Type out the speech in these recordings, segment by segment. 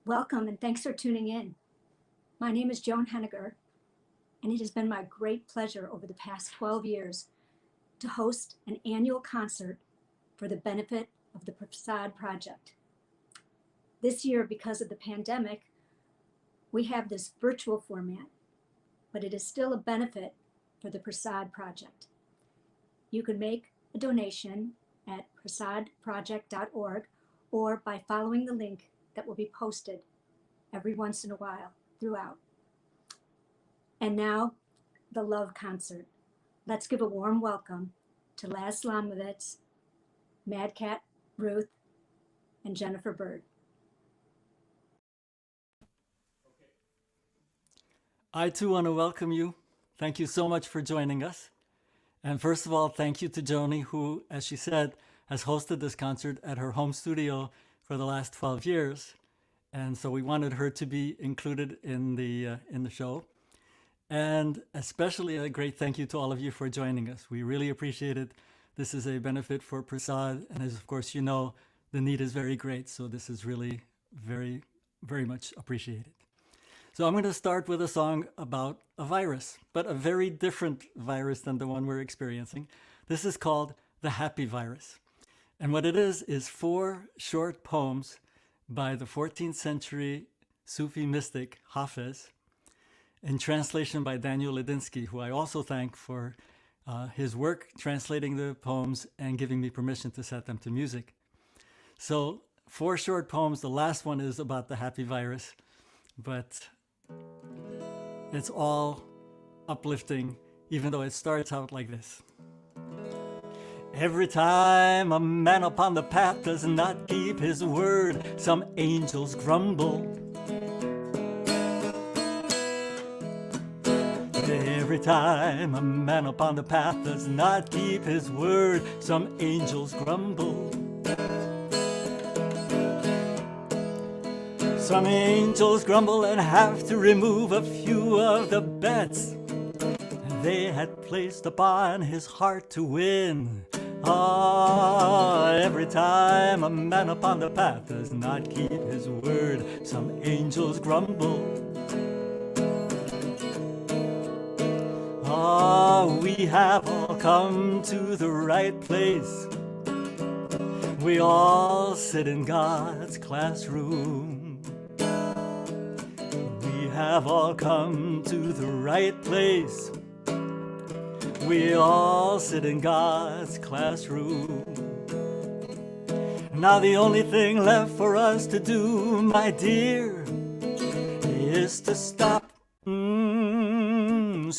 Welcome and thanks for tuning in. My name is Joan Henniger, and it has been my great pleasure over the past 12 years to host an annual concert for the benefit of the PRASAD project. This year, because of the pandemic, we have this virtual format, but it is still a benefit for the PRASAD project. You can make a donation at prasadproject.org or by following the link that will be posted every once in a while throughout. And now, the love concert. Let's give a warm welcome to Laz Slomovits, Madcat Ruth, and Jennifer Burd. I too want to welcome you. Thank you so much for joining us. And first of all, thank you to Joni, who, as she said, has hosted this concert at her home studio for the last 12 years. And so we wanted her to be included in the show. And especially a great thank you to all of you for joining us. We really appreciate it. This is a benefit for PRASAD. And as of course you know, the need is very great. So this is really very, very much appreciated. So I'm going to start with a song about a virus, but a very different virus than the one we're experiencing. This is called the Happy Virus. And what it is 4 short poems by the 14th century Sufi mystic Hafiz, in translation by Daniel Ladinsky, who I also thank for his work translating the poems and giving me permission to set them to music. So 4 short poems. The last one is about the happy virus, but it's all uplifting, even though it starts out like this. Every time a man upon the path does not keep his word, some angels grumble. Every time a man upon the path does not keep his word, some angels grumble. Some angels grumble and have to remove a few of the bets they had placed upon his heart to win. Every time a man upon the path does not keep his word, some angels grumble. We have all come to the right place. We all sit in God's classroom. We have all come to the right place. We all sit in God's classroom. Now the only thing left for us to do, my dear, is to stop throwing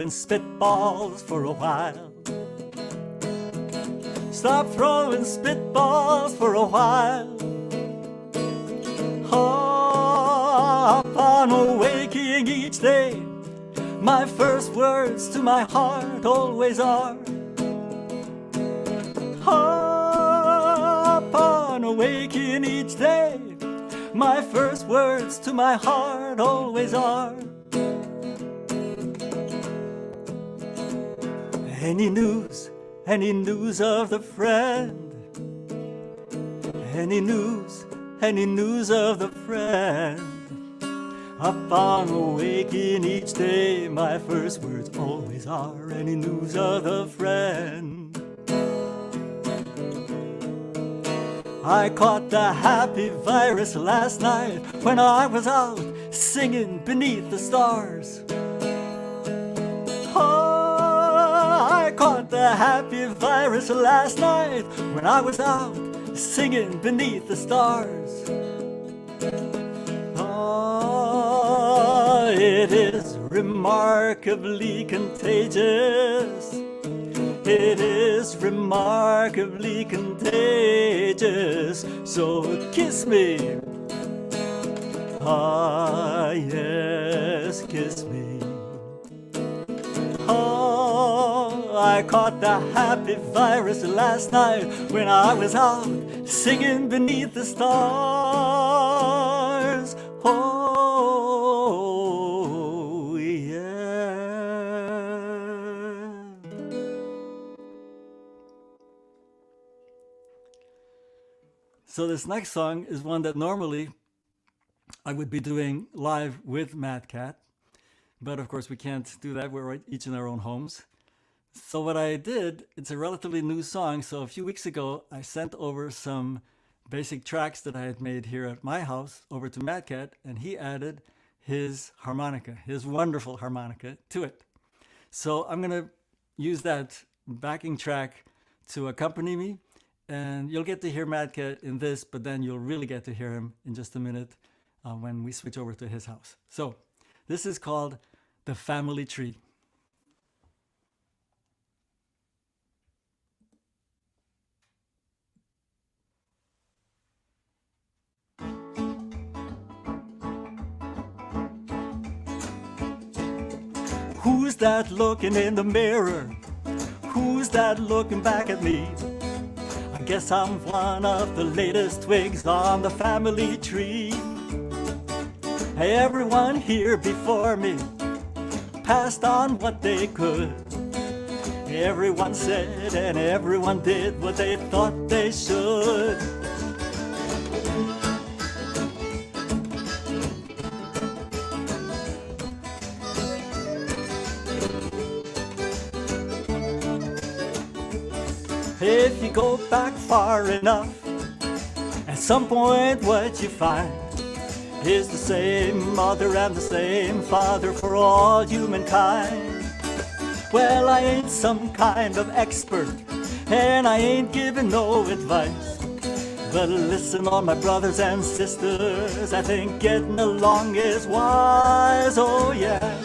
spitballs for a while. Stop throwing spitballs for a while. Upon awaking each day, my first words to my heart always are, upon awaking each day, my first words to my heart always are, any news of the friend, any news of the friend. Upon awaking each day, my first words always are, any news of the friend. I caught the happy virus last night when I was out singing beneath the stars. I caught the happy virus last night when I was out singing beneath the stars. It is remarkably contagious. It is remarkably contagious. So kiss me. Yes, kiss me. I caught the happy virus last night when I was out singing beneath the stars. So this next song is one that normally I would be doing live with Madcat. But of course, we can't do that. We're each in our own homes. So what I did, it's a relatively new song. So a few weeks ago, I sent over some basic tracks that I had made here at my house over to Madcat, and he added his harmonica, his wonderful harmonica, to it. So I'm going to use that backing track to accompany me, and you'll get to hear Madcat in this, but then you'll really get to hear him in just a minute when we switch over to his house. So this is called The Family Tree. Who's that looking in the mirror? Who's that looking back at me? I guess I'm one of the latest twigs on the family tree. Everyone here before me passed on what they could. Everyone said and everyone did what they thought they should. If you go back far enough, at some point what you find is the same mother and the same father for all humankind. Well, I ain't some kind of expert, and I ain't giving no advice. But listen, all my brothers and sisters, I think getting along is wise, oh yeah.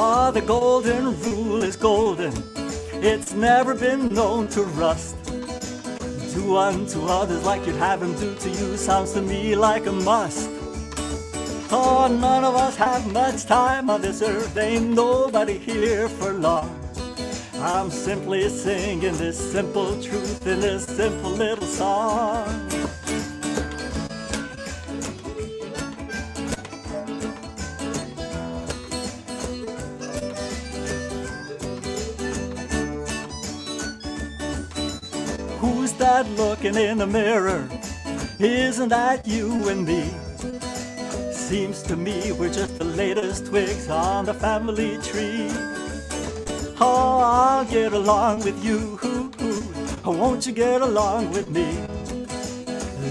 Ah, the golden rule is golden. It's never been known to rust. Do unto others like you'd have them do to you sounds to me like a must. Oh, none of us have much time on this earth. Ain't nobody here for long. I'm simply singing this simple truth in this simple little song. Who's that looking in the mirror? Isn't that you and me? Seems to me we're just the latest twigs on the family tree. Oh, I'll get along with you. Oh, won't you get along with me?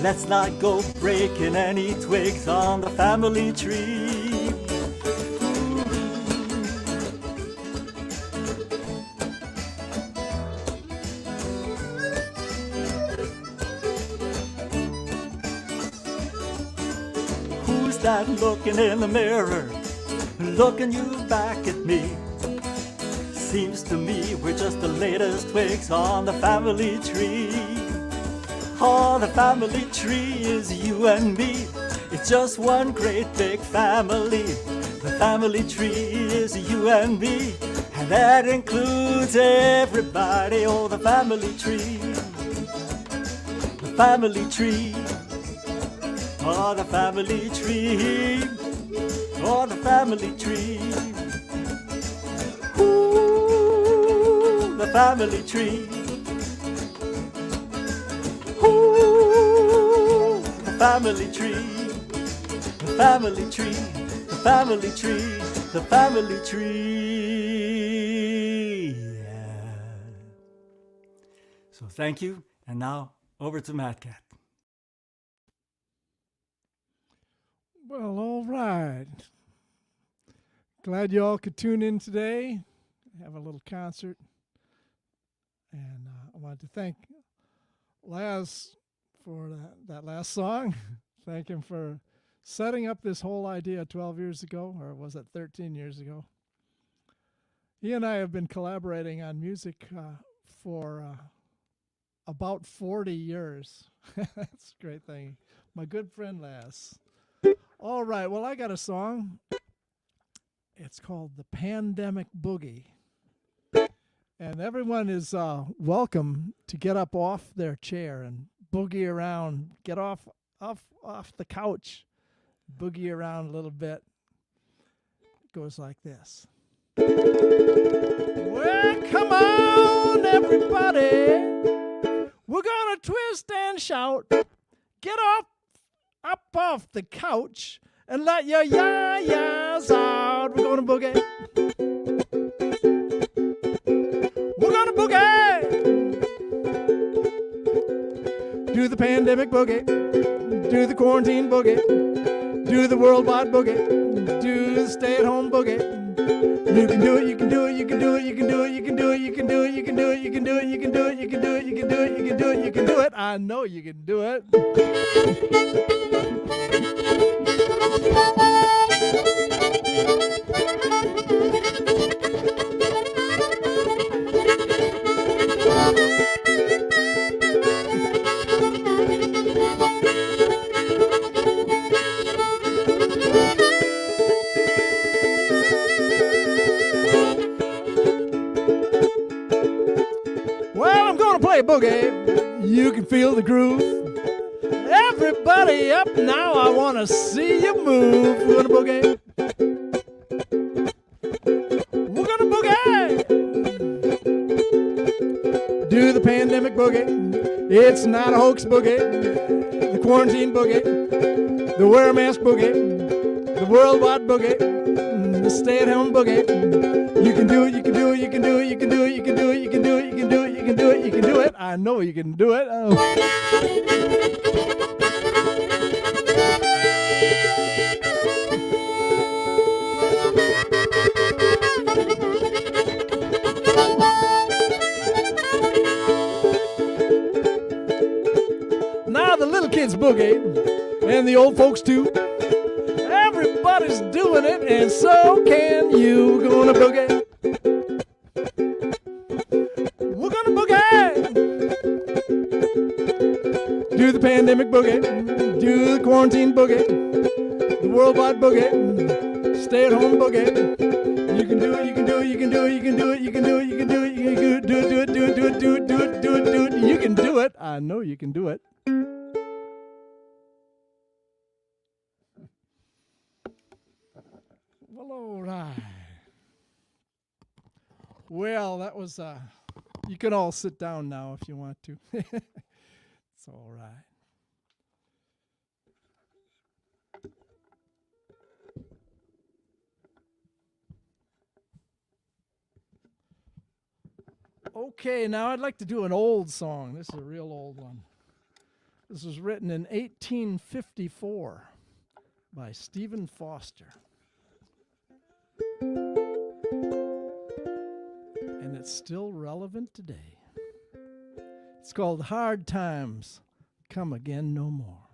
Let's not go breaking any twigs on the family tree. Who's that looking in the mirror, looking you back at me? Seems to me we're just the latest twigs on the family tree. Oh, the family tree is you and me. It's just one great big family. The family tree is you and me, and that includes everybody. Oh, the family tree. The family tree. Oh, the family tree. Oh, the family tree. Ooh, the family tree. Ooh, the family tree. The family tree. The family tree. The family tree. Yeah. So thank you, and now over to Madcat. Well, all right. Glad you all could tune in today. Have a little concert. And I wanted to thank Laz for that last song. Thank him for setting up this whole idea 12 years ago, or was it 13 years ago? He and I have been collaborating on music for about 40 years. That's a great thing. My good friend Laz. All right, well, I got a song. It's called The Pandemic Boogie. And everyone is welcome to get up off their chair and boogie around. Get off the couch. Boogie around a little bit. It goes like this. Well, come on, everybody. We're gonna twist and shout. Get up off the couch and let your yah-yahs out. We're gonna boogie. We're gonna boogie. Do the pandemic boogie. Do the quarantine boogie. Do the worldwide boogie. Do the stay-at-home boogie. You can do it, you can do it, you can do it, you can do it, you can do it, you can do it, you can do it, you can do it, you can do it, you can do it, you can do it, you can do it, you can do it. I know you can do it. Well, I'm gonna play boogie. You can feel the groove. Everybody up now, I wanna see you move. We're gonna boogie. We're gonna boogie. Do the pandemic boogie. It's not a hoax boogie. The quarantine boogie. The wear a mask boogie. The worldwide boogie. The stay-at-home boogie. You can do it, you can do it, you can do it, you can do it, you can do it, you can do it, you can do it, you can do it, you can do it. I know you can do it. Oh. Now the little kids boogie, and the old folks too. Everybody's doing it, and so can you. We're gonna boogie. We're gonna boogie. Do the pandemic boogie. Do the quarantine boogie. The worldwide boogie. Stay at home boogie. You can do it, you can do it, you can do it, you can do it, you can do it, you can do it, you can do it, do it, do it, do it, do it, do it, do it, do it, do it. You can do it. I know you can do it. Well, all right. Well, that was, you can all sit down now if you want to. It's all right. Okay, now I'd like to do an old song. This is a real old one. This was written in 1854 by Stephen Foster. And it's still relevant today. It's called Hard Times Come Again No More.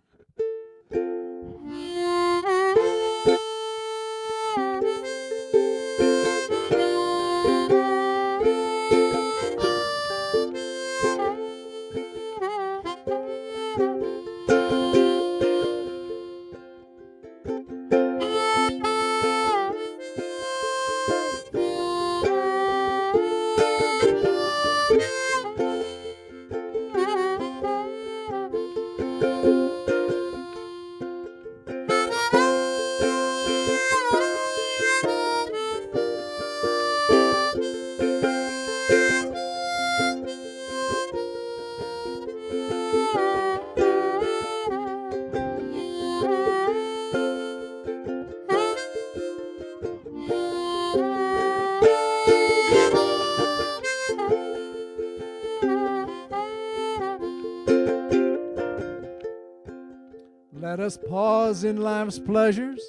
Let us pause in life's pleasures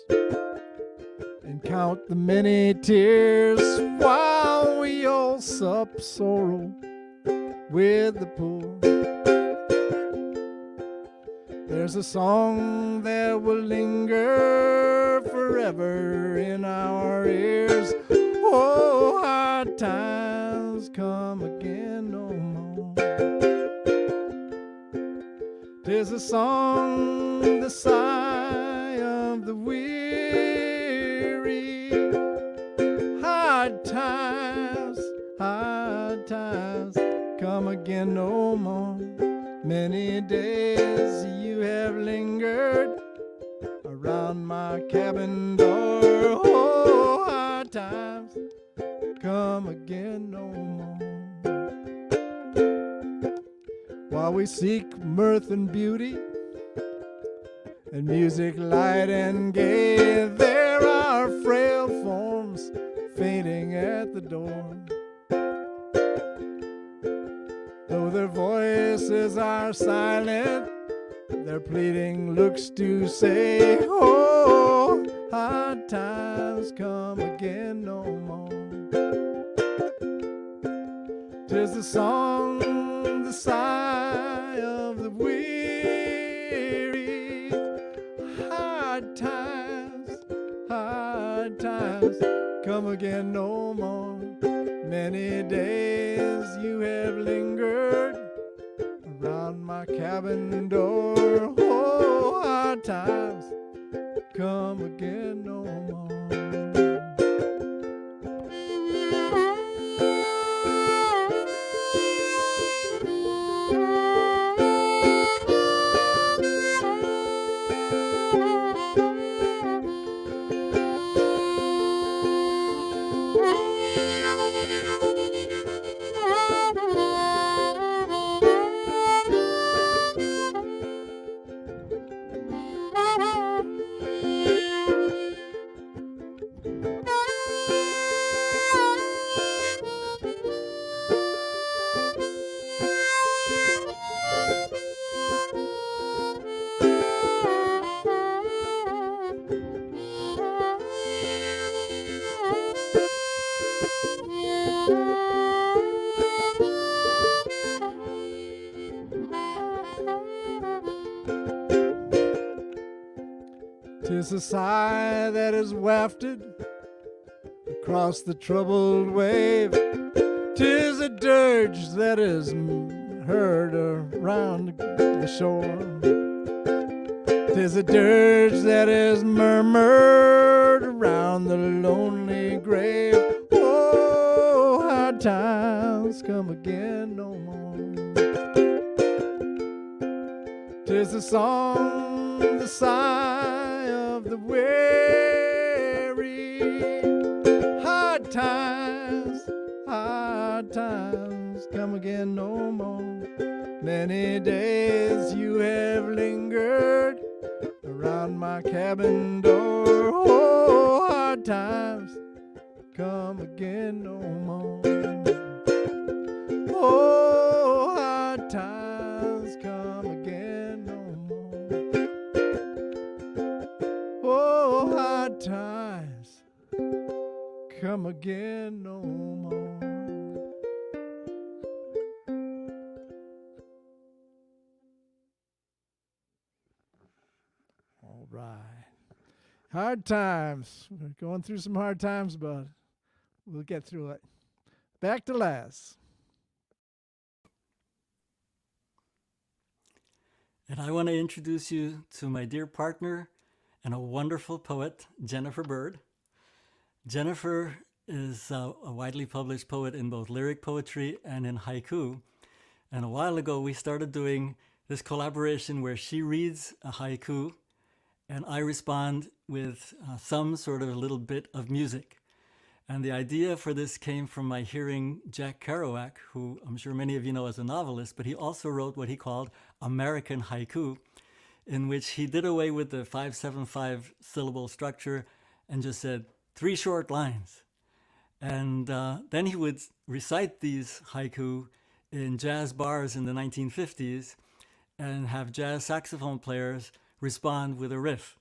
and count the many tears while we all sup sorrow with the poor. There's a song that will linger forever in our ears. Oh, hard times come again no more. 'Tis a song, the sigh of the weary. Hard times come again no more. Many days you have lingered around my cabin door. Oh, hard times come again no more. While we seek mirth and beauty, and music light and gay, there are frail forms fainting at the door. Though their voices are silent, their pleading looks do say, oh, hard times come again no more. 'Tis the song, the sigh of the weary. Hard times come again no more. Many days you have lingered around my cabin door. Oh, hard times come again no more. Tis a sigh that is wafted across the troubled wave. Tis a dirge that is heard around the shore. Tis a dirge that is murmured around the lonely grave. Oh, hard times come again no more. Tis a song, the sigh of the weary. Hard times come again no more. Many days you have lingered around my cabin door. Oh, hard times come again no more. Oh, hard times come again no more. Oh, hard times come again no more. All right. Hard times. We're going through some hard times, but we'll get through it. Back to Laz. And I want to introduce you to my dear partner and a wonderful poet, Jennifer Burd. Jennifer is a widely published poet in both lyric poetry and in haiku. And a while ago, we started doing this collaboration where she reads a haiku and I respond with some sort of a little bit of music. And the idea for this came from my hearing Jack Kerouac, who I'm sure many of you know as a novelist, but he also wrote what he called American haiku, in which he did away with the 5-7-5 syllable structure and just said 3 short lines. And then he would recite these haiku in jazz bars in the 1950s and have jazz saxophone players respond with a riff.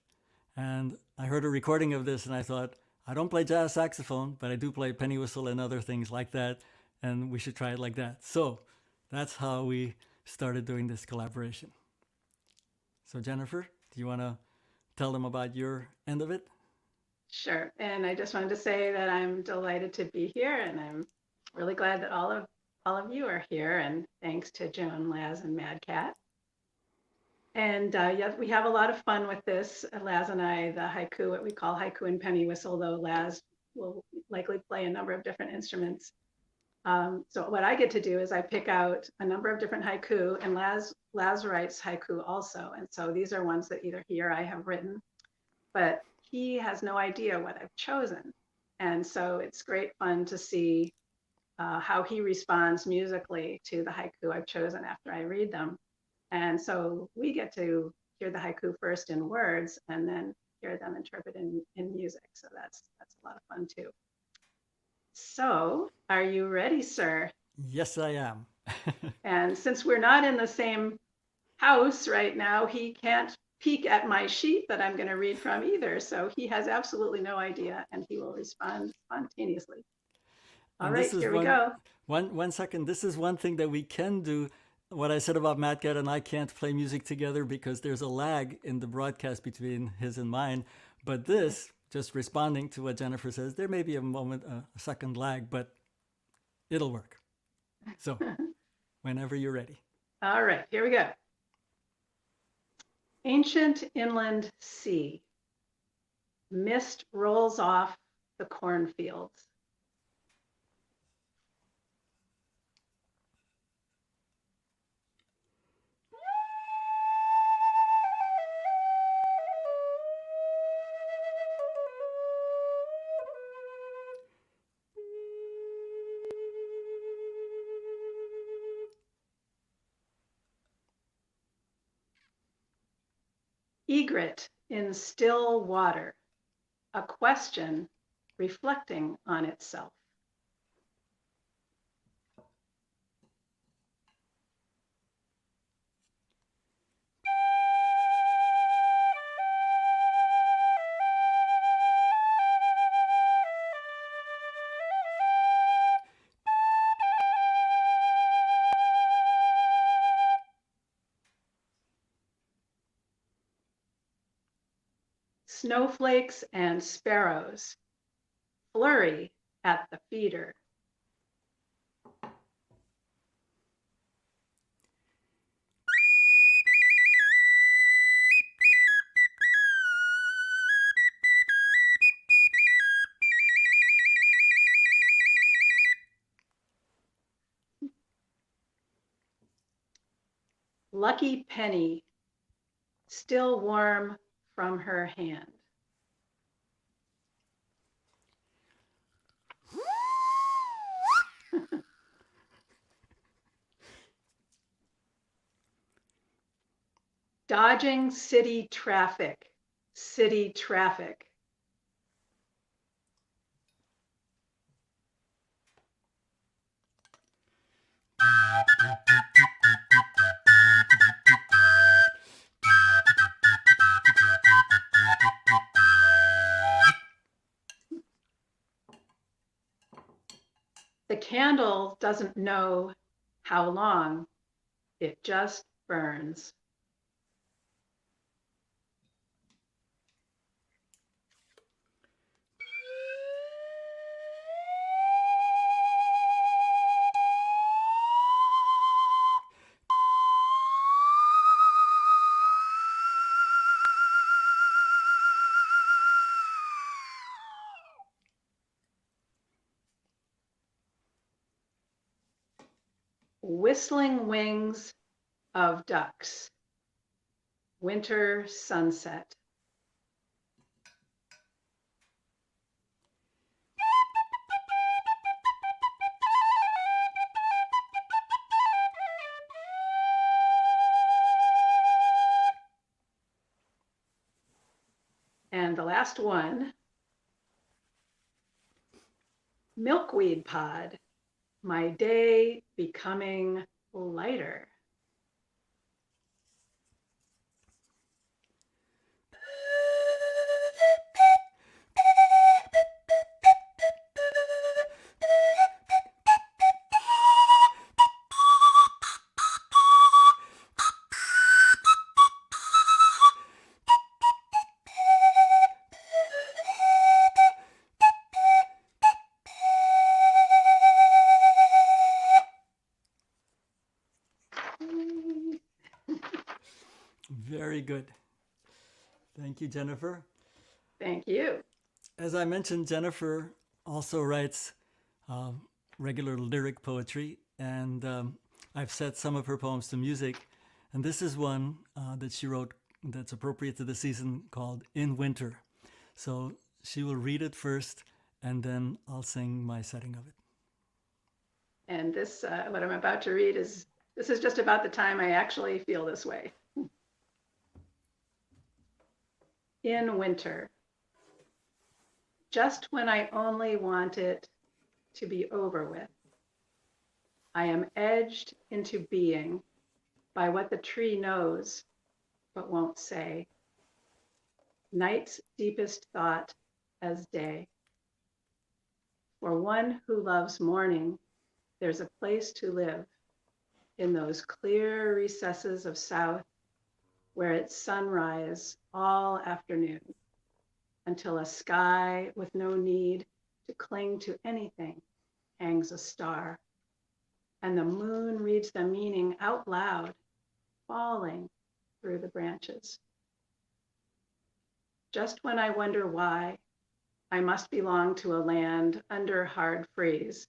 And I heard a recording of this and I thought, I don't play jazz saxophone, but I do play penny whistle and other things like that, and we should try it like that. So that's how we started doing this collaboration. So Jennifer, do you want to tell them about your end of it? Sure. And I just wanted to say that I'm delighted to be here, and I'm really glad that all of you are here. And thanks to Joan, Laz, and Madcat. And yeah, we have a lot of fun with this. Laz and I, the haiku, what we call haiku and penny whistle, though Laz will likely play a number of different instruments. So what I get to do is I pick out a number of different haiku, and Laz writes haiku also. And so these are ones that either he or I have written, but he has no idea what I've chosen. And so it's great fun to see how he responds musically to the haiku I've chosen after I read them. And so we get to hear the haiku first in words and then hear them interpreted in music. So that's a lot of fun too. So are you ready, sir? Yes, I am. And since we're not in the same house right now, he can't peek at my sheet that I'm going to read from either. So he has absolutely no idea and he will respond spontaneously. All And right, this is here we go. one second. This is one thing that we can do. What I said about Madcat and I can't play music together because there's a lag in the broadcast between his and mine. But this, just responding to what Jennifer says, there may be a second lag, but it'll work. So whenever you're ready. All right, here we go. Ancient inland sea. Mist rolls off the cornfields. Egret in still water, a question reflecting on itself. Snowflakes and sparrows flurry at the feeder. Lucky penny, still warm from her hand. Dodging city traffic, city traffic. The candle doesn't know how long, it just burns. Whistling wings of ducks, winter sunset. And the last one, milkweed pod, my day becoming lighter. Very good. Thank you, Jennifer. Thank you. As I mentioned, Jennifer also writes regular lyric poetry, and I've set some of her poems to music. And this is one that she wrote that's appropriate to the season called In Winter. So she will read it first, and then I'll sing my setting of it. And this, what I'm about to read this is just about the time I actually feel this way. In winter, just when I only want it to be over with, I am edged into being by what the tree knows but won't say. Night's deepest thought as day. For one who loves morning, there's a place to live in those clear recesses of south where it's sunrise all afternoon until a sky with no need to cling to anything hangs a star, and the moon reads the meaning out loud, falling through the branches. Just when I wonder why I must belong to a land under hard freeze,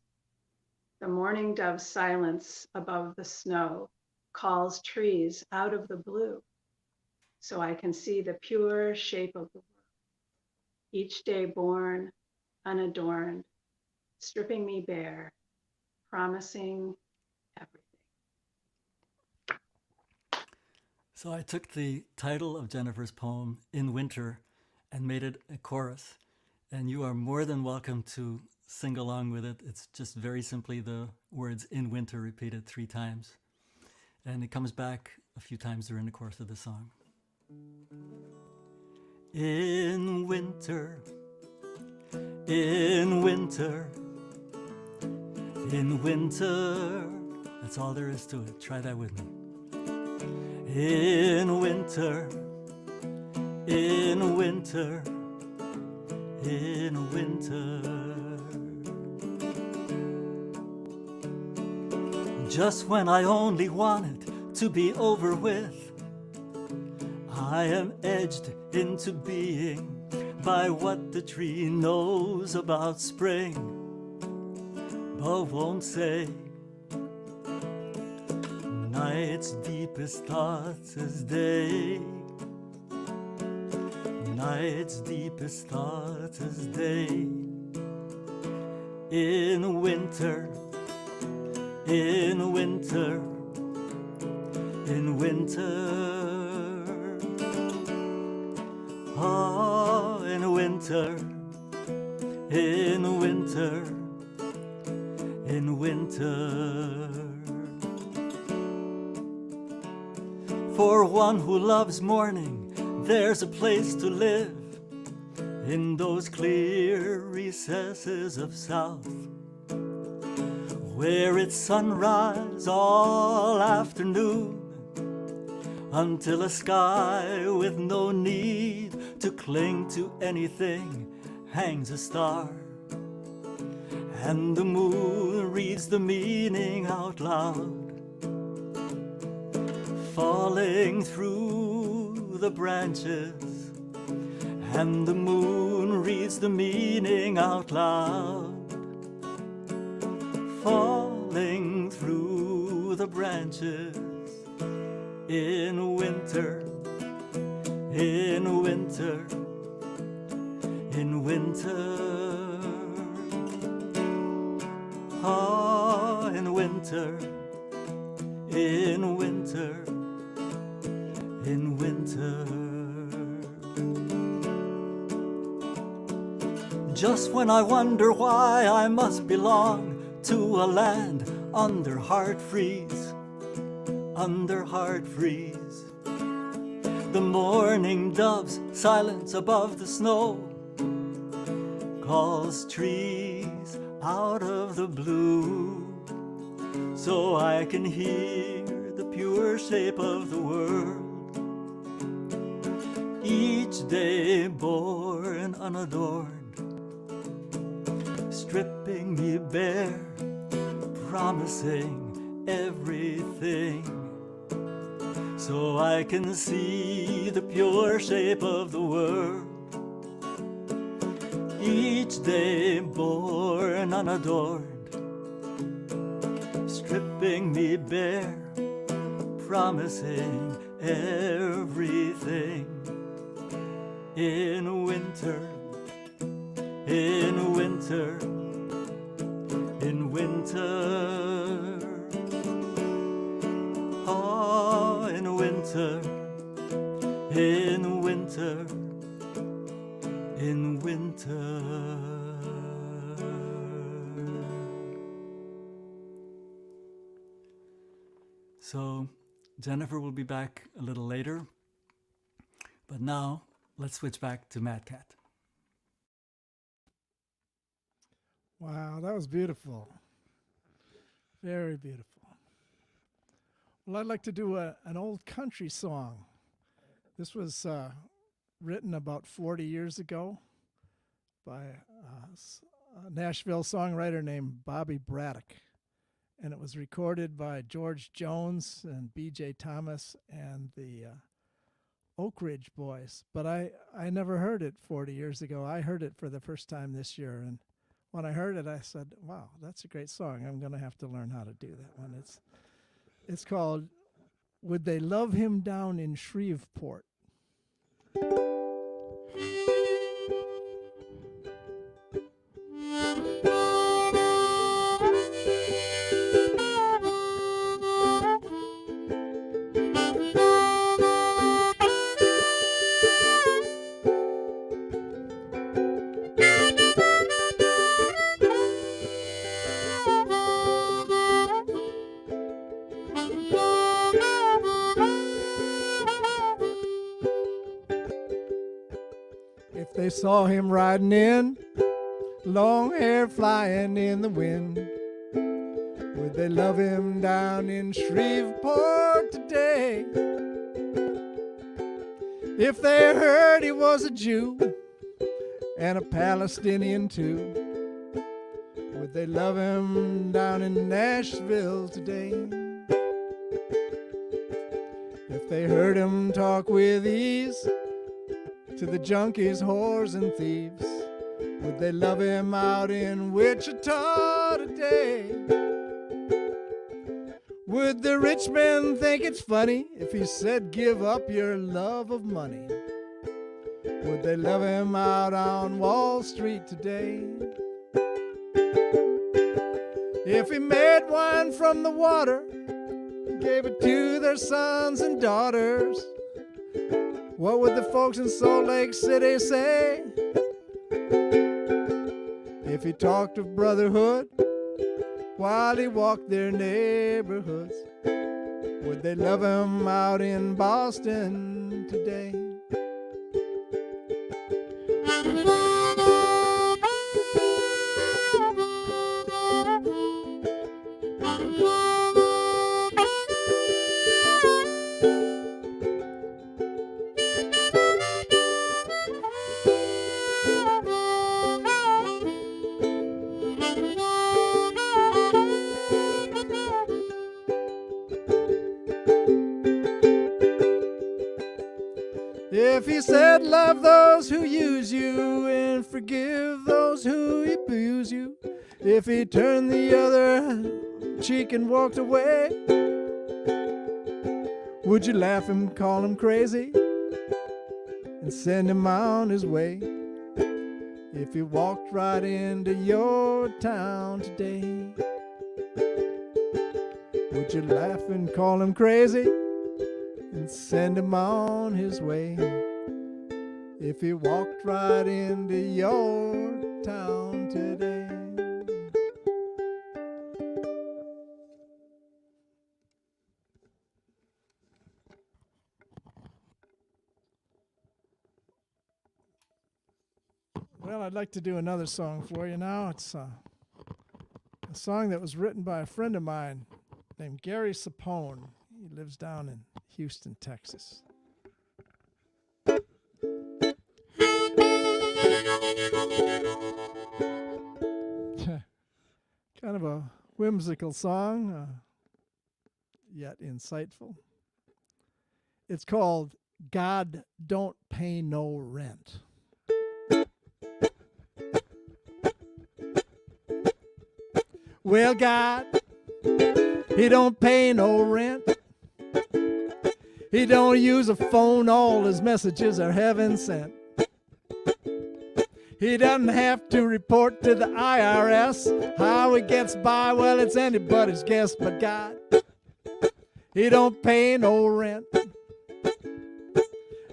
the mourning dove's silence above the snow calls trees out of the blue, so I can see the pure shape of the world, each day born, unadorned, stripping me bare, promising everything. So I took the title of Jennifer's poem, In Winter, and made it a chorus. And you are more than welcome to sing along with it. It's just very simply the words in winter repeated 3 times. And it comes back a few times during the course of the song. In winter, in winter, in winter. That's all there is to it. Try that with me. In winter, in winter, in winter. Just when I only want it to be over with, I am edged into being by what the tree knows about spring, but won't say. Night's deepest thoughts as day, night's deepest thoughts as day. In winter, in winter, in winter. Oh, in winter, in winter, in winter. For one who loves morning, there's a place to live in those clear recesses of south, where it's sunrise all afternoon until a sky with no need to cling to anything hangs a star, and the moon reads the meaning out loud, falling through the branches, and the moon reads the meaning out loud, falling through the branches. In winter, in winter, in winter. Ah, in winter, in winter, in winter. Just when I wonder why I must belong to a land under hard freeze, under hard freeze. The morning dove's silence above the snow calls trees out of the blue, so I can hear the pure shape of the world, each day born unadorned, stripping me bare, promising everything, so I can see the pure shape of the world, each day born unadorned, stripping me bare, promising everything. In winter, in winter, in winter. Oh, in winter, in winter, in winter. So Jennifer will be back a little later, but now let's switch back to Madcat. Wow, that was beautiful. Very beautiful. Well, I'd like to do an old country song. This was written about 40 years ago by a Nashville songwriter named Bobby Braddock. And it was recorded by George Jones and B.J. Thomas and the Oak Ridge Boys. But I never heard it 40 years ago. I heard it for the first time this year. And when I heard it, I said, wow, that's a great song. I'm going to have to learn how to do that one. It's called Would They Love Him Down in Shreveport? They saw him riding in, long hair flying in the wind. Would they love him down in Shreveport today? If they heard he was a Jew and a Palestinian too, would they love him down in Nashville today? If they heard him talk with ease to the junkies, whores, and thieves, would they love him out in Wichita today? Would the rich men think it's funny if he said, give up your love of money? Would they love him out on Wall Street today? If he made wine from the water, gave it to their sons and daughters, what would the folks in Salt Lake City say? If he talked of brotherhood while he walked their neighborhoods, would they love him out in Boston today? If he said, love those who use you and forgive those who abuse you, if he turned the other cheek and walked away, would you laugh him, call him crazy, and send him on his way? If he walked right into your town today, would you laugh and call him crazy and send him on his way? If he walked right into your town today. Well, I'd like to do another song for you now. It's a song that was written by a friend of mine named Gary Sapone. He lives down in Houston, Texas. Kind of a whimsical song, yet insightful. It's called God Don't Pay No Rent. Well, God, He don't pay no rent. He don't use a phone, all His messages are heaven sent. He doesn't have to report to the IRS. How he gets by, well, it's anybody's guess. But God, he don't pay no rent.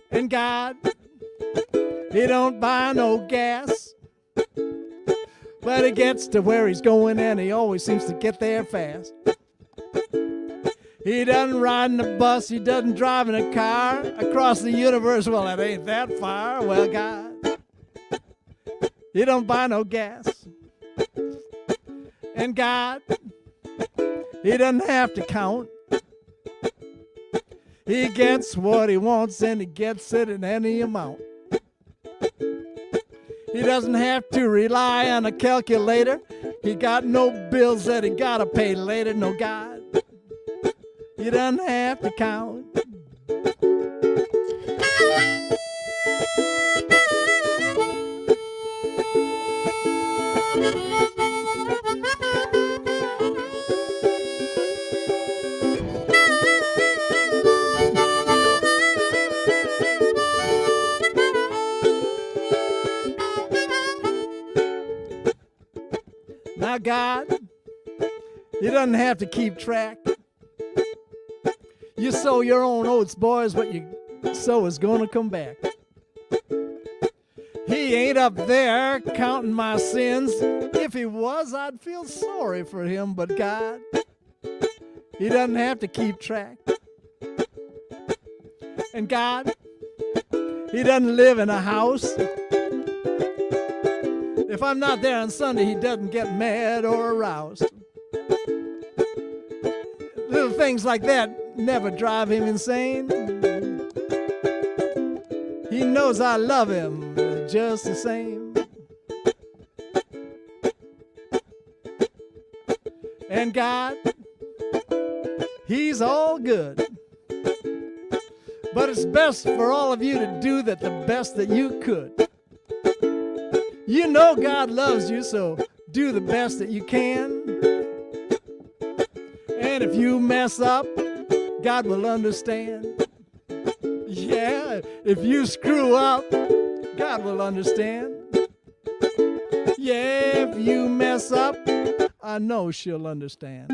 And God, he don't buy no gas. But he gets to where he's going, and he always seems to get there fast. He doesn't ride in a bus, he doesn't drive in a car across the universe. Well, it ain't that far. Well, God, he don't buy no gas. And God, he doesn't have to count. He gets what he wants, and he gets it in any amount. He doesn't have to rely on a calculator. He got no bills that he gotta pay later. No, God, he doesn't have to count. Now, God, he doesn't have to keep track. You sow your own oats, boys, what you sow is gonna come back. He ain't up there counting my sins. If he was, I'd feel sorry for him. But God, he doesn't have to keep track. And God, he doesn't live in a house. If I'm not there on Sunday, he doesn't get mad or aroused. Little things like that never drive him insane. He knows I love him just the same. And God, he's all good. But it's best for all of you to do that the best that you could. You know God loves you, so do the best that you can. And if you mess up, God will understand. Yeah, if you screw up, God will understand. Yeah, if you mess up, I know she'll understand.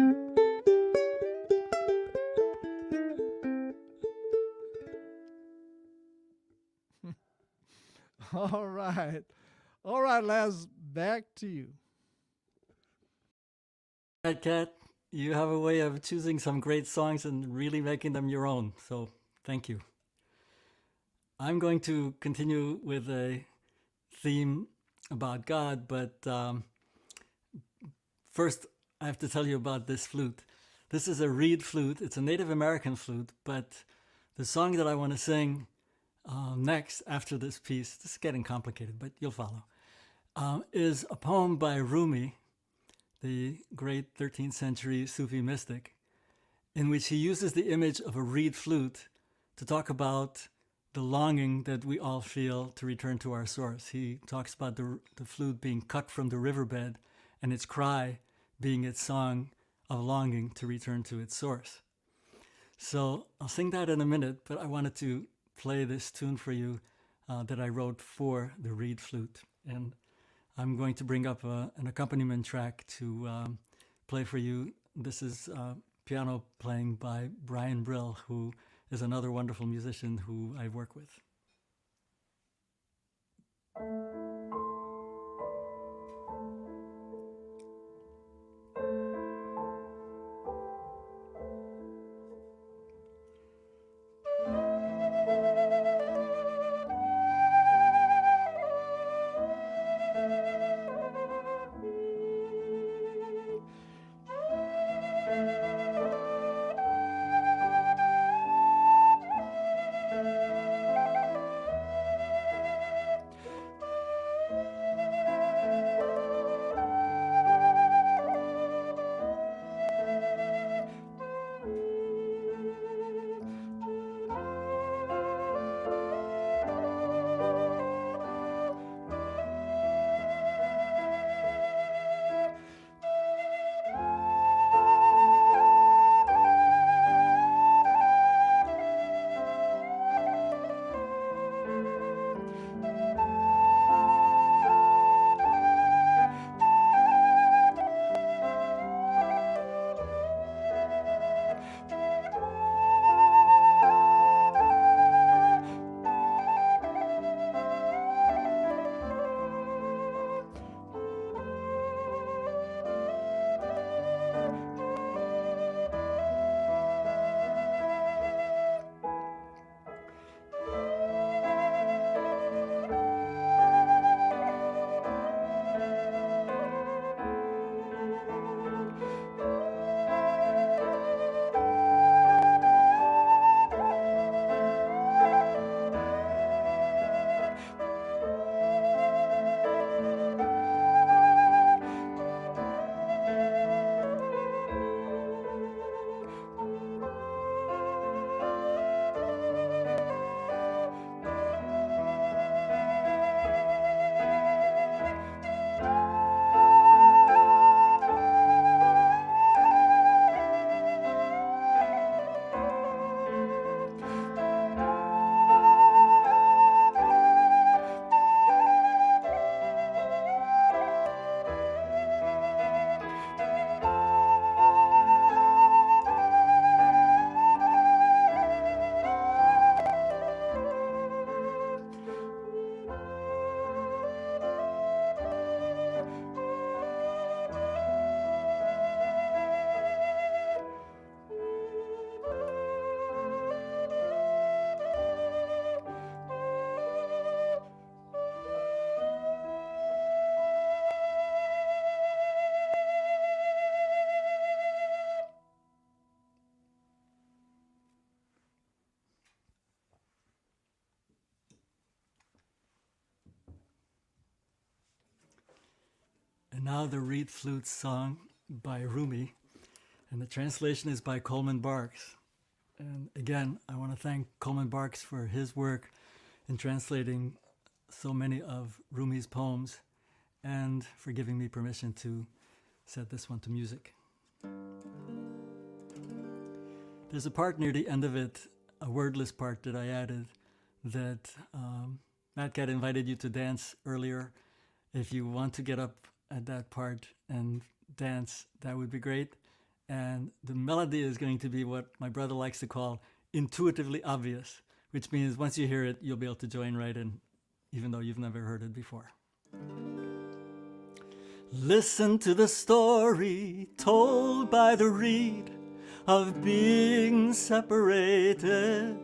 All right. All right, Laz, back to you. Cat, you have a way of choosing some great songs and really making them your own. So thank you. I'm going to continue with a theme about God, but first I have to tell you about this flute. This is a reed flute. It's a Native American flute, but the song that I want to sing next after this piece, this is getting complicated, but you'll follow, is a poem by Rumi, the great 13th century Sufi mystic, in which he uses the image of a reed flute to talk about the longing that we all feel to return to our source. He talks about the flute being cut from the riverbed and its cry being its song of longing to return to its source. So I'll sing that in a minute, but I wanted to play this tune for you that I wrote for the reed flute. And I'm going to bring up an accompaniment track to play for you. This is piano playing by Brian Brill, who is another wonderful musician who I work with. And now the Reed Flute song by Rumi, and the translation is by Coleman Barks. And again, I want to thank Coleman Barks for his work in translating so many of Rumi's poems and for giving me permission to set this one to music. There's a part near the end of it, a wordless part that I added that Madcat invited you to dance earlier. If you want to get up at that part and dance, that would be great. And the melody is going to be what my brother likes to call intuitively obvious, which means once you hear it, you'll be able to join right in, even though you've never heard it before. Listen to the story told by the reed of being separated.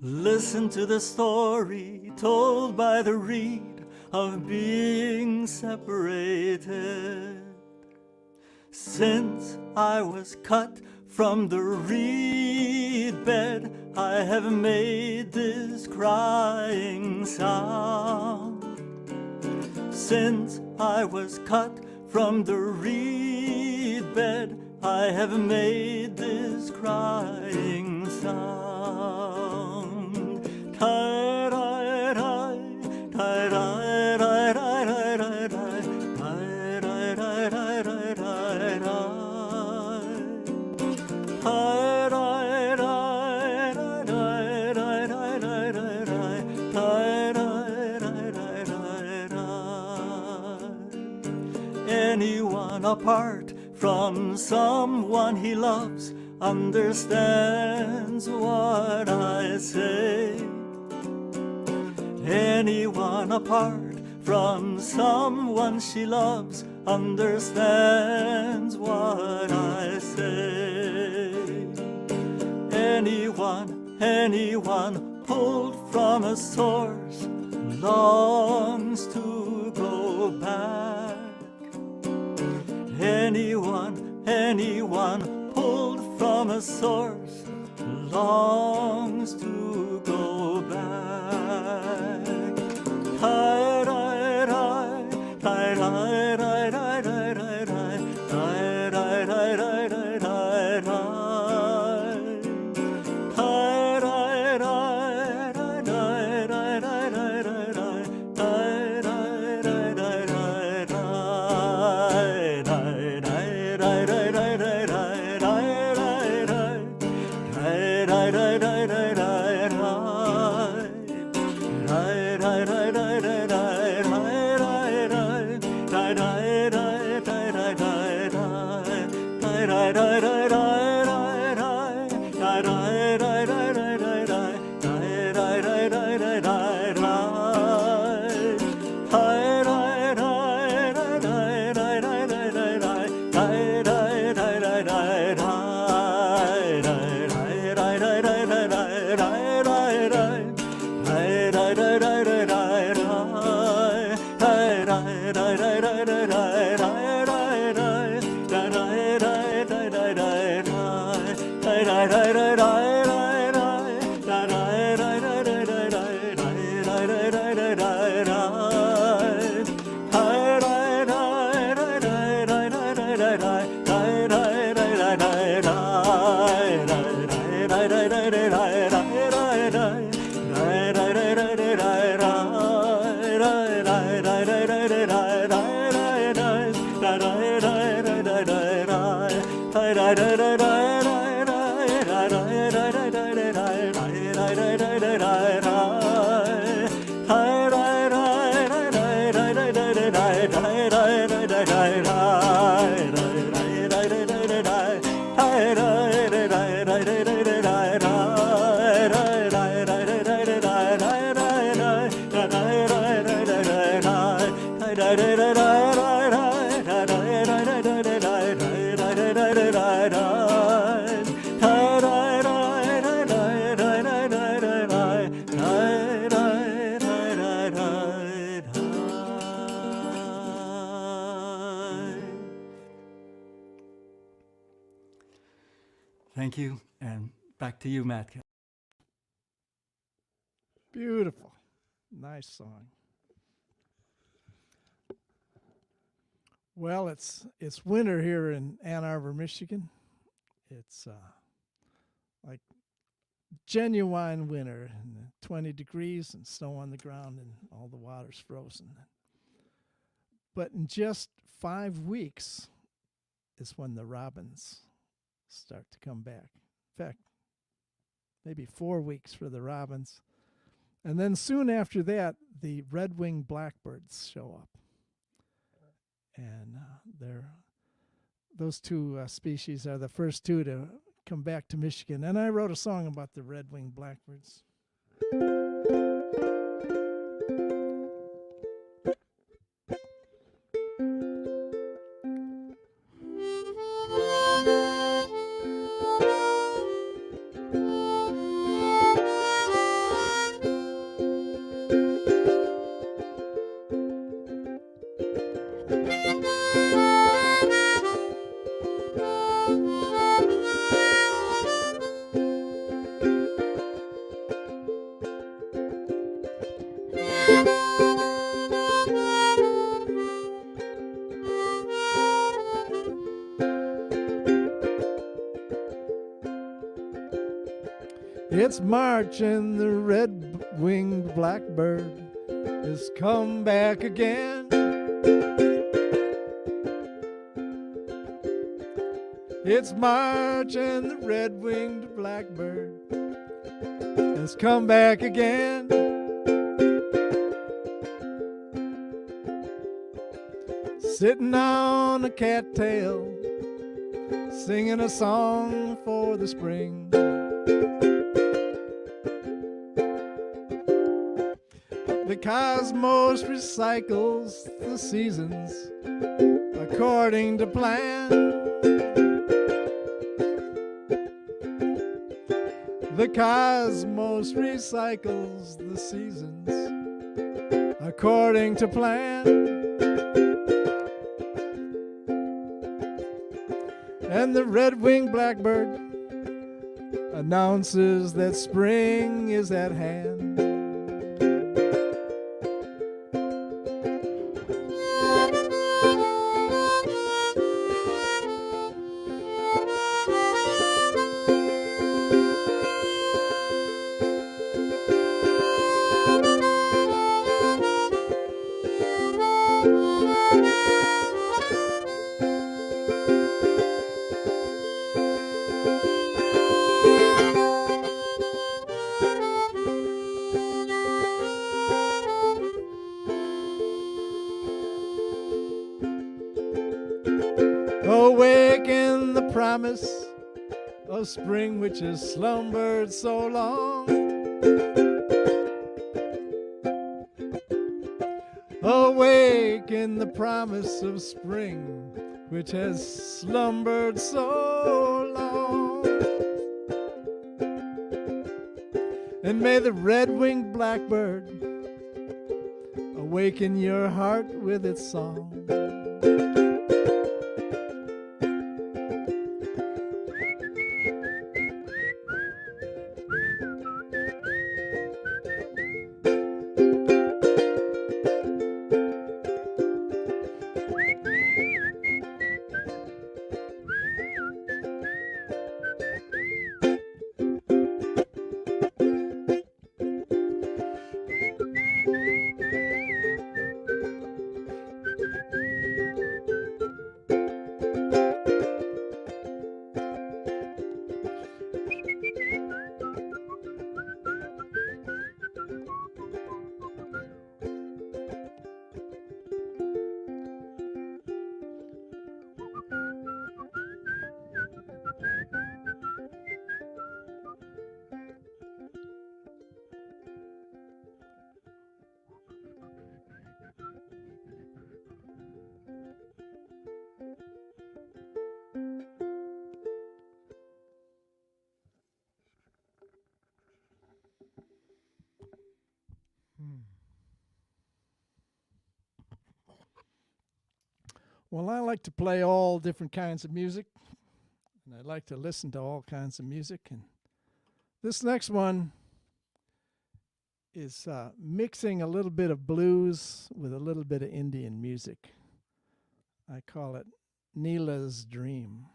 Listen to the story told by the reed of being separated. Since I was cut from the reed bed, I have made this crying sound. Since I was cut from the reed bed, I have made this crying sound. Tie-dye-dye, tie-dye-dye-dye-dye-dye, anyone apart from someone he loves understands what I say. Anyone apart from someone she loves understands what I say. Anyone pulled from a source longs to go back. Anyone pulled from a source longs to go back. Tie-dye-dye, tie-dye-dye-dye-dye-dye, tie-dye-dye-dye-dye-dye. Thank you, and back to you, Madcat. Beautiful. Nice song. Well, it's winter here in Ann Arbor, Michigan. It's like genuine winter, and 20 degrees and snow on the ground, and all the water's frozen. But in just 5 weeks is when the robins start to come back. In fact, maybe 4 weeks for the robins. And then soon after that, the red-winged blackbirds show up. And those two species are the first two to come back to Michigan. And I wrote a song about the red-winged blackbirds. It's March and the red-winged blackbird has come back again. It's March and the red-winged blackbird has come back again. Sitting on a cattail, singing a song for the spring. The cosmos recycles the seasons according to plan. The cosmos recycles the seasons according to plan. And the red-winged blackbird announces that spring is at hand. Awake in the promise of spring which has slumbered so long. Awake in the promise of spring which has slumbered so long. And may the red-winged blackbird awaken your heart with its song. Well, I like to play all different kinds of music, and I like to listen to all kinds of music. And this next one is mixing a little bit of blues with a little bit of Indian music. I call it Neela's Dream.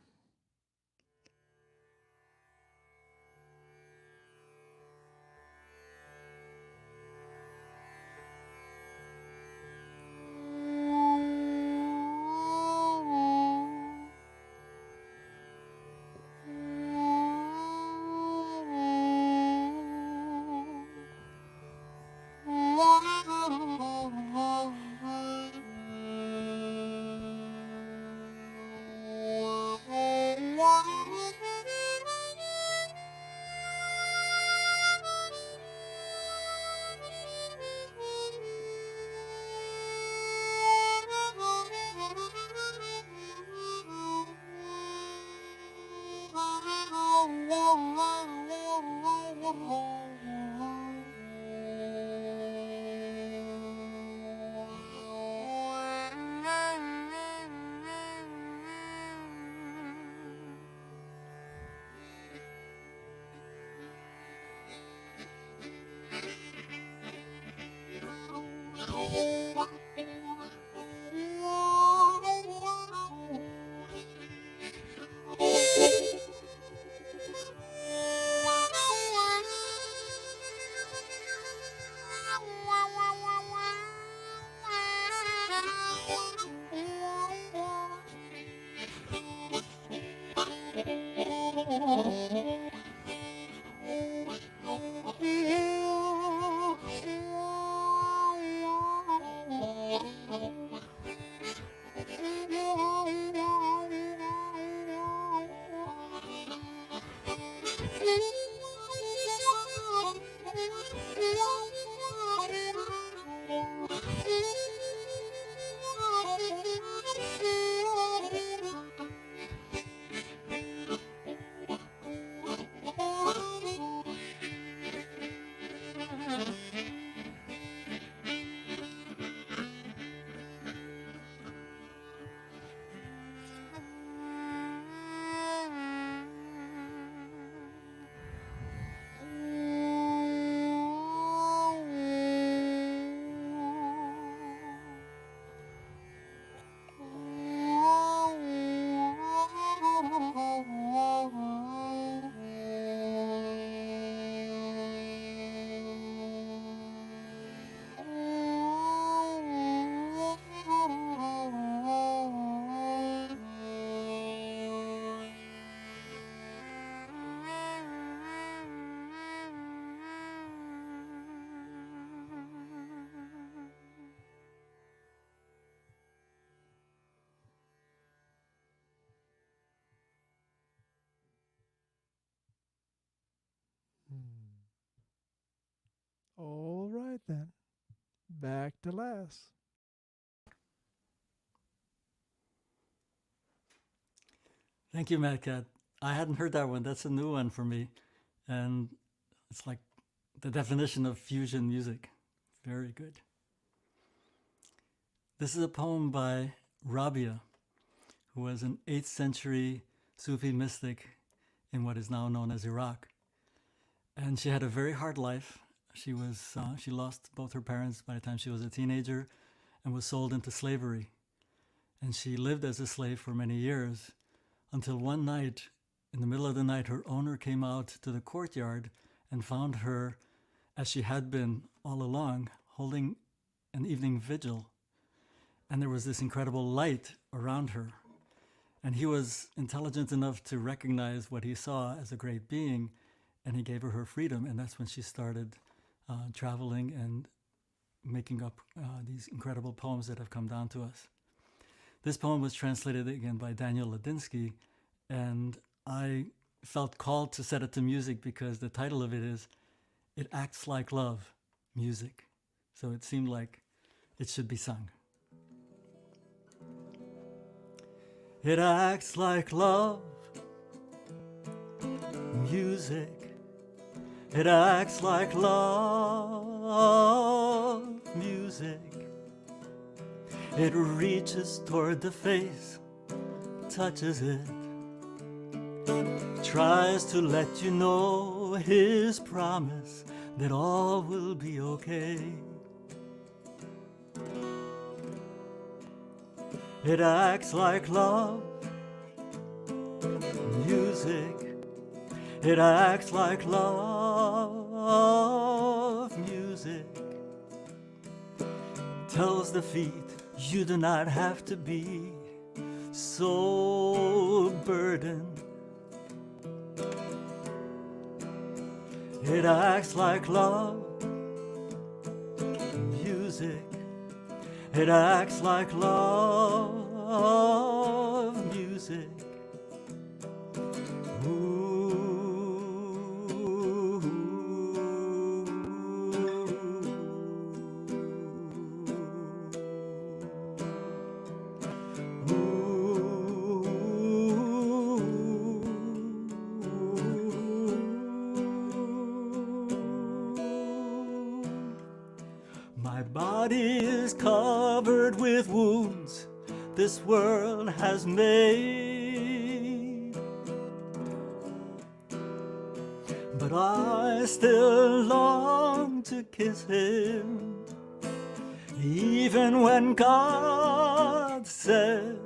All right then. Back to Laz. Thank you, Madcat. I hadn't heard that one. That's a new one for me. And it's like the definition of fusion music. Very good. This is a poem by Rabia, who was an 8th century Sufi mystic in what is now known as Iraq. And she had a very hard life. She lost both her parents by the time she was a teenager and was sold into slavery. And she lived as a slave for many years until one night, in the middle of the night, her owner came out to the courtyard and found her, as she had been all along, holding an evening vigil. And there was this incredible light around her. And he was intelligent enough to recognize what he saw as a great being, and he gave her freedom. And that's when she started traveling and making up these incredible poems that have come down to us. This poem was translated again by Daniel Ladinsky, and I felt called to set it to music because the title of it is It Acts Like Love, Music. So it seemed like it should be sung. It acts like love, music. It acts like love, music. It reaches toward the face, touches it, tries to let you know his promise that all will be okay. It acts like love, music. It acts like love, music. Tells the feet you do not have to be so burdened. It acts like love, music. It acts like love, music. My body is covered with wounds this world has made, but I still long to kiss him, even when God said,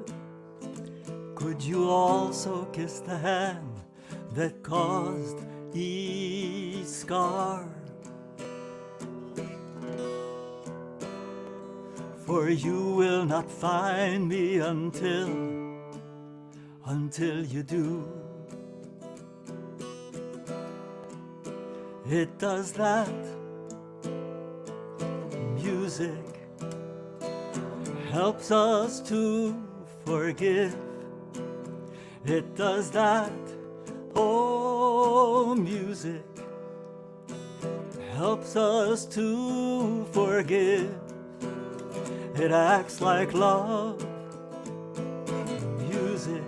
could you also kiss the hand that caused each scar? For you will not find me until you do. It does that. Music helps us to forgive. It does that. Oh, music helps us to forgive. It acts like love, music.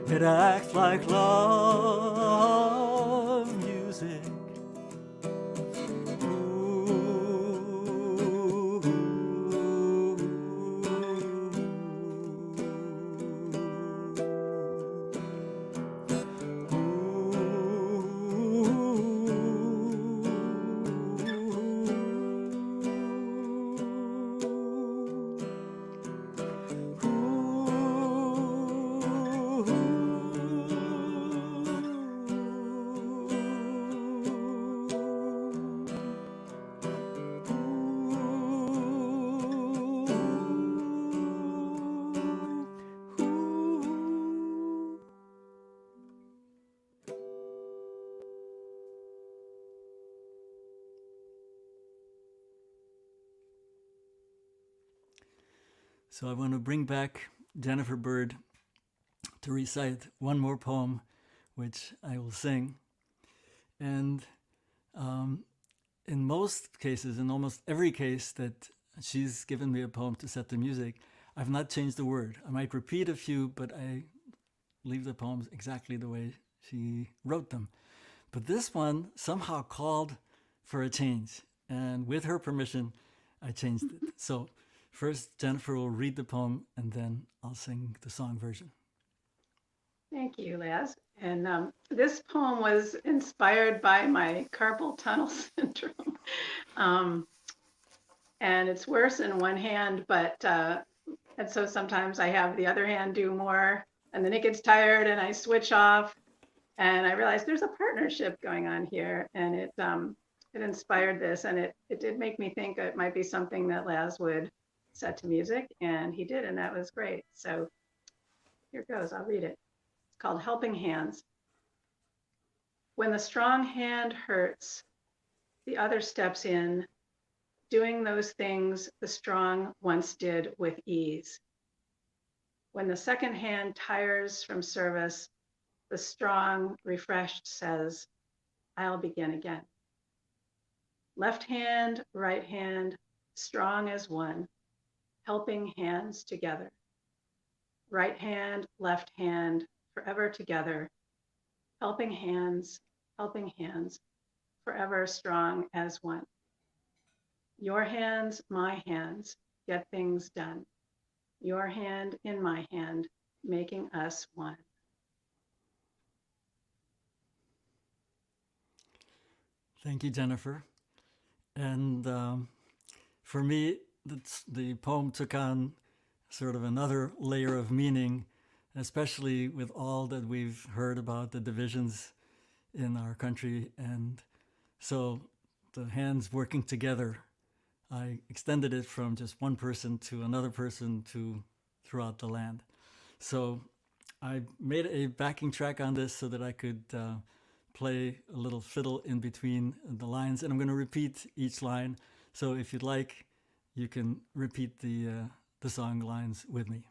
It acts like love, music. So I want to bring back Jennifer Burd to recite one more poem, which I will sing. And in most cases, in almost every case that she's given me a poem to set the music, I've not changed a word. I might repeat a few, but I leave the poems exactly the way she wrote them. But this one somehow called for a change. And with her permission, I changed it. So first, Jennifer will read the poem, and then I'll sing the song version. Thank you, Laz. And this poem was inspired by my carpal tunnel syndrome. And it's worse in one hand, but and so sometimes I have the other hand do more, and then it gets tired and I switch off. And I realized there's a partnership going on here, and it inspired this, and it did make me think it might be something that Laz would set to music, and he did, and that was great. So here goes, I'll read it. It's called Helping Hands. When the strong hand hurts, the other steps in, doing those things the strong once did with ease. When the second hand tires from service, the strong, refreshed says, I'll begin again. Left hand, right hand, strong as one, helping hands together. Right hand, left hand, forever together. Helping hands, forever strong as one. Your hands, my hands, get things done. Your hand in my hand, making us one. Thank you, Jennifer. And for me, the poem took on sort of another layer of meaning, especially with all that we've heard about the divisions in our country. And so the hands working together, I extended it from just one person to another person to throughout the land. So I made a backing track on this so that I could play a little fiddle in between the lines, and I'm going to repeat each line. So if you'd like, you can repeat the song lines with me.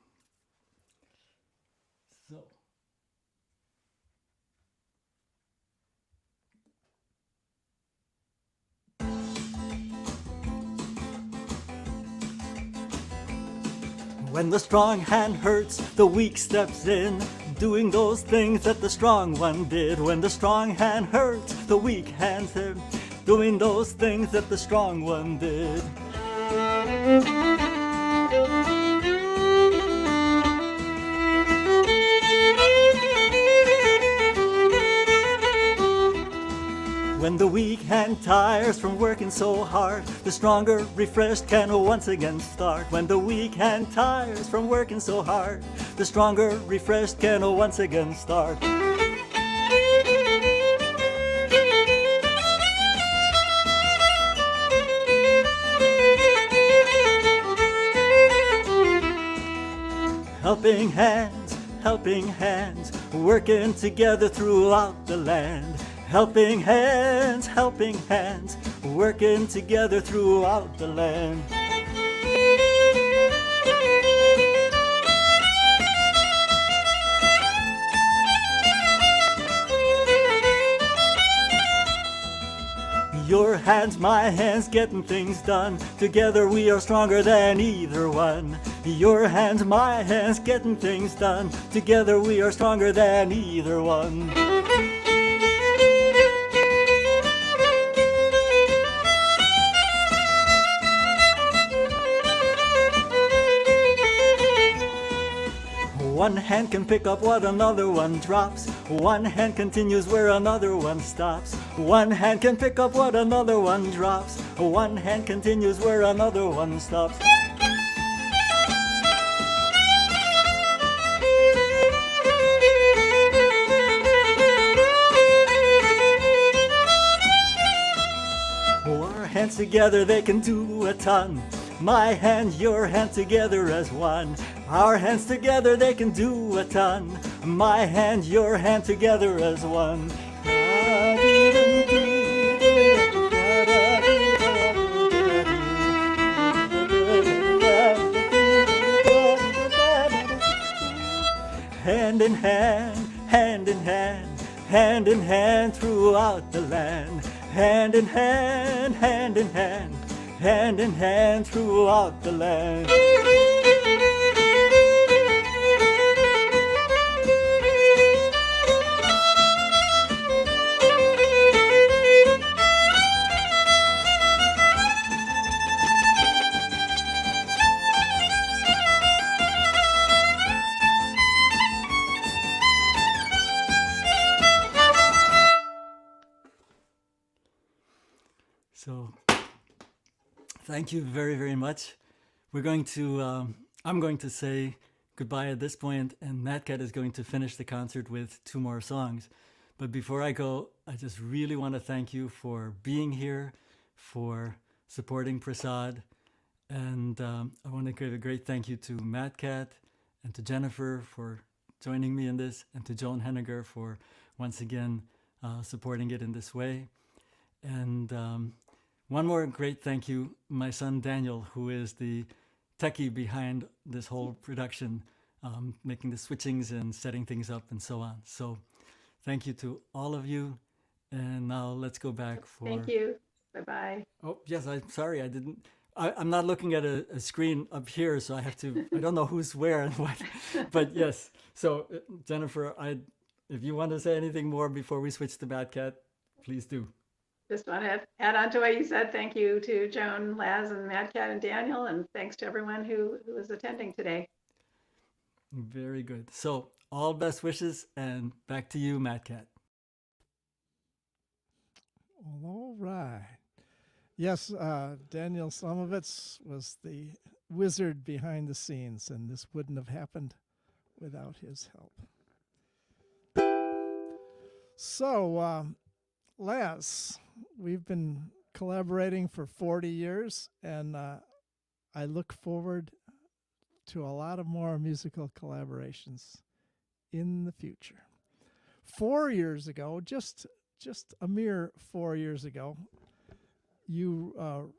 So. When the strong hand hurts, the weak steps in, doing those things that the strong one did. When the strong hand hurts, the weak hands hurt, doing those things that the strong one did. When the weak hand tires from working so hard, the stronger, refreshed can once again start. When the weak hand tires from working so hard, the stronger, refreshed can once again start. Helping hands, working together throughout the land. Helping hands, working together throughout the land. Your hands, my hands, getting things done. Together we are stronger than either one. Your hands, my hands, getting things done. Together we are stronger than either one. One hand can pick up what another one drops. One hand continues where another one stops. One hand can pick up what another one drops. One hand continues where another one stops. Our hands together, they can do a ton. My hand, your hand together as one. Our hands together, they can do a ton. My hand, your hand together as one. Hand in hand, hand in hand, hand in hand throughout the land. Hand in hand, hand in hand, hand in hand throughout the land. So, thank you very, very much. We're going to, I'm going to say goodbye at this point, and Madcat is going to finish the concert with 2 more songs. But before I go, I just really want to thank you for being here, for supporting PRASAD, and I want to give a great thank you to Madcat and to Jennifer for joining me in this, and to Joan Henniger for once again supporting it in this way. And one more great thank you, my son Daniel, who is the techie behind this whole production, making the switchings and setting things up and so on. So thank you to all of you. And now let's go back for... Thank you. Bye-bye. Oh, yes, I'm sorry. I'm not looking at a screen up here, so I have to, I don't know who's where and what. But yes, so Jennifer, if you want to say anything more before we switch to Madcat, please do. Just want to add on to what you said. Thank you to Joan, Laz, and Madcat and Daniel, and thanks to everyone who is attending today. Very good. So all best wishes, and back to you, Madcat. All right. Yes, Daniel Slomovits was the wizard behind the scenes, and this wouldn't have happened without his help. So, Laz, we've been collaborating for 40 years, and I look forward to a lot of more musical collaborations in the future. 4 years ago, just a mere 4 years ago, you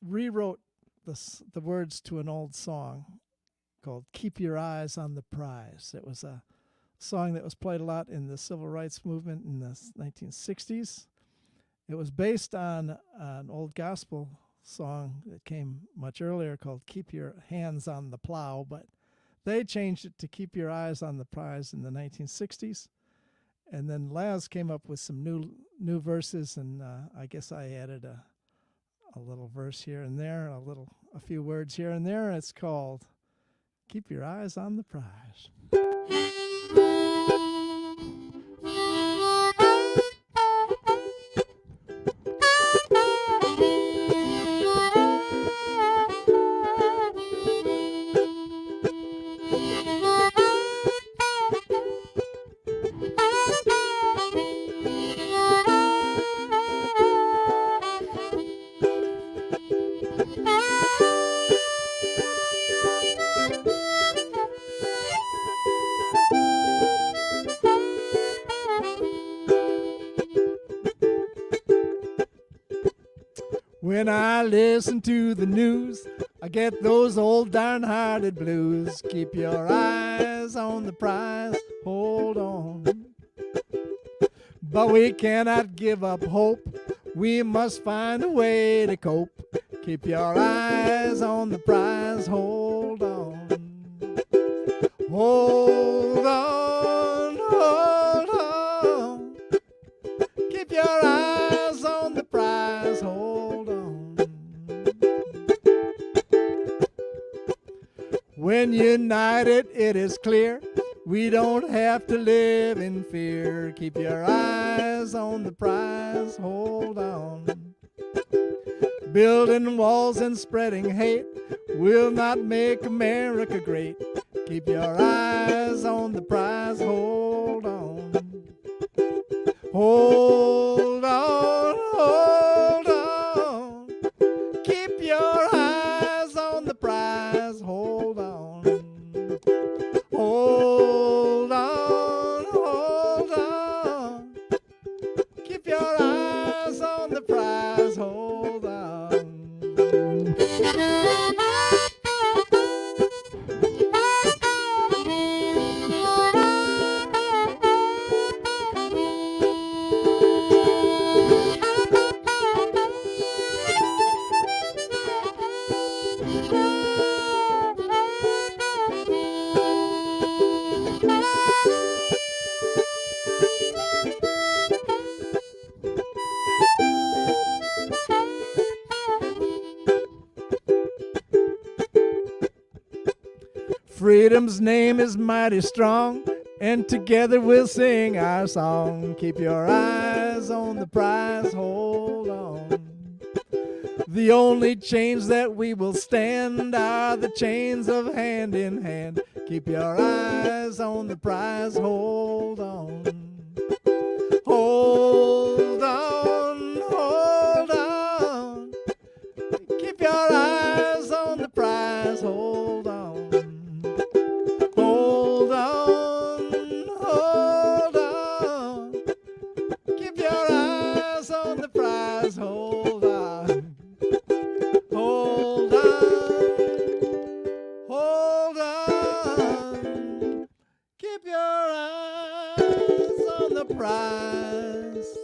rewrote the words to an old song called "Keep Your Eyes on the Prize." It was a song that was played a lot in the civil rights movement in the 1960s. It was based on an old gospel song that came much earlier called "Keep Your Hands on the Plow," but they changed it to "Keep Your Eyes on the Prize" in the 1960s. And then Laz came up with some new verses, and I guess I added a little verse here and there, a few words here and there. It's called "Keep Your Eyes on the Prize." When I listen to the news, I get those old downhearted blues. Keep your eyes on the prize, hold on. But we cannot give up hope, we must find a way to cope. Keep your eyes on the prize, hold on. Hold on, hold on. Keep your eyes on the prize, hold on. When united, it is clear we don't have to live in fear. Keep your eyes on the prize, hold on. Building walls and spreading hate will not make America great. Keep your eyes on the prize, hold on. Hold on, hold on. Keep your eyes on the prize, hold on. Hold on, hold on. Keep your eyes on the prize, hold on. Freedom's name is mighty strong, and together we'll sing our song. Keep your eyes on the prize, hold on. The only chains that we will stand are the chains of hand in hand. Keep your eyes on the prize, hold on. Hold on, hold on. Keep your eyes on the prize, hold on. Hold on, hold on. Keep your eyes on the prize, hold on. Hold on, hold on. Keep your eyes on the prize.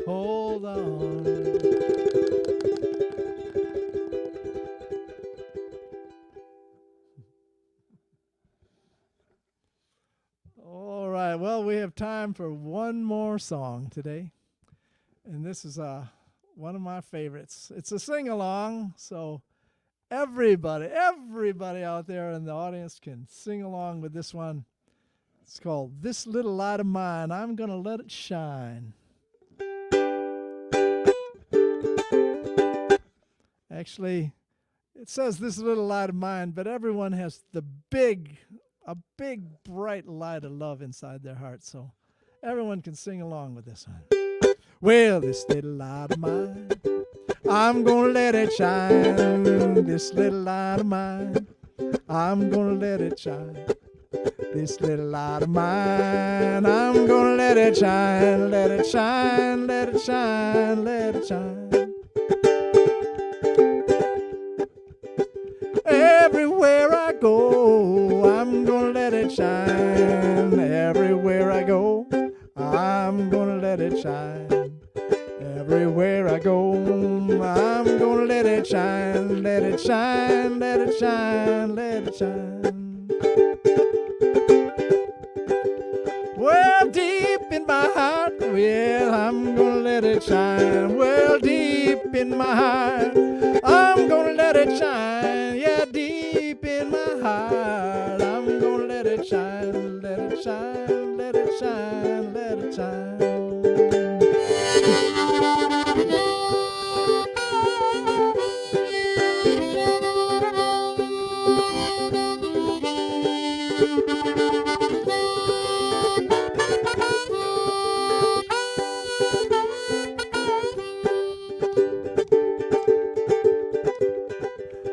Hold on. All right, well, we have time for one more song today. And this is one of my favorites. It's a sing-along, so everybody out there in the audience can sing along with this one. It's called "This Little Light of Mine, I'm Gonna Let It Shine." Actually, it says this little light of mine, but everyone has a big bright light of love inside their heart. So everyone can sing along with this one. Well, this little light of mine, I'm gonna let it shine. This little light of mine, I'm gonna let it shine. This little light of mine, I'm gonna let it shine, let it shine, let it shine, let it shine. Everywhere I go, I'm gonna let it shine. Everywhere I go, I'm gonna let it shine. Everywhere I go, I'm gonna let it shine, let it shine, let it shine, let it shine. Well, deep in my heart, yeah, I'm gonna let it shine. Well, deep in my heart, I'm gonna let it shine. Yeah, deep in my heart, I'm gonna let it shine, let it shine, let it shine, let it shine.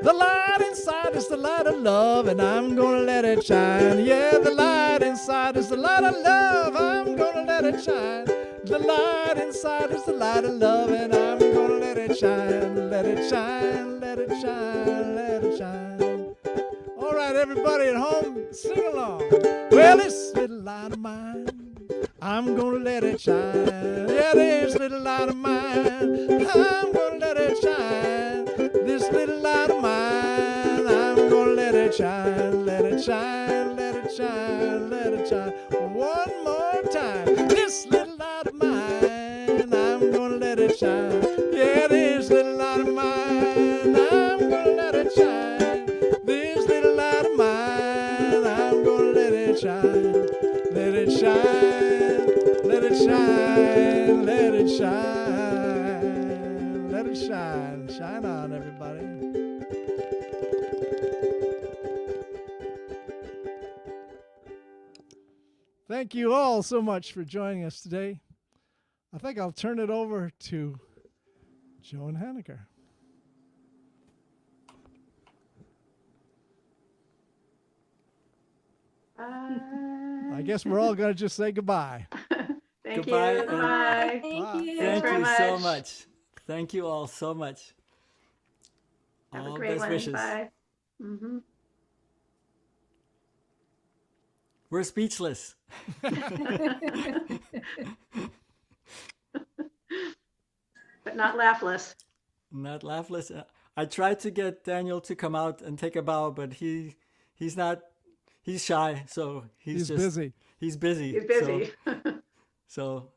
The light inside is the light of love, and I'm gonna let it shine. Yeah, the light inside is the light of love, I'm gonna let it shine. The light inside is the light of love, and I'm gonna let it shine, let it shine, let it shine, let it shine. All right, everybody at home, sing along. Well, this little light of mine, I'm gonna let it shine. Yeah, this little light of mine, I'm gonna let it shine. This little light of mine, I'm gonna let it shine, let it shine, let it shine, let it shine. One more time. This little light of mine, I'm gonna let it shine. Yeah, this little light of mine, I'm gonna let it shine. This little light of mine, I'm gonna let it shine. Let it shine, let it shine, let it shine, let it shine. Shine on, everybody. Thank you all so much for joining us today. I think I'll turn it over to Joan Haneker. I guess we're all going to just say goodbye. Thank Goodbye, you. and- Bye. Thank you. Thanks Thank very you so much. much. Thank you all so much. Have All a great best one. wishes. Bye. Mm-hmm. We're speechless. But not laughless. Not laughless. I tried to get Daniel to come out and take a bow, but he's not. He's shy, so he's just busy. He's busy. He's busy. So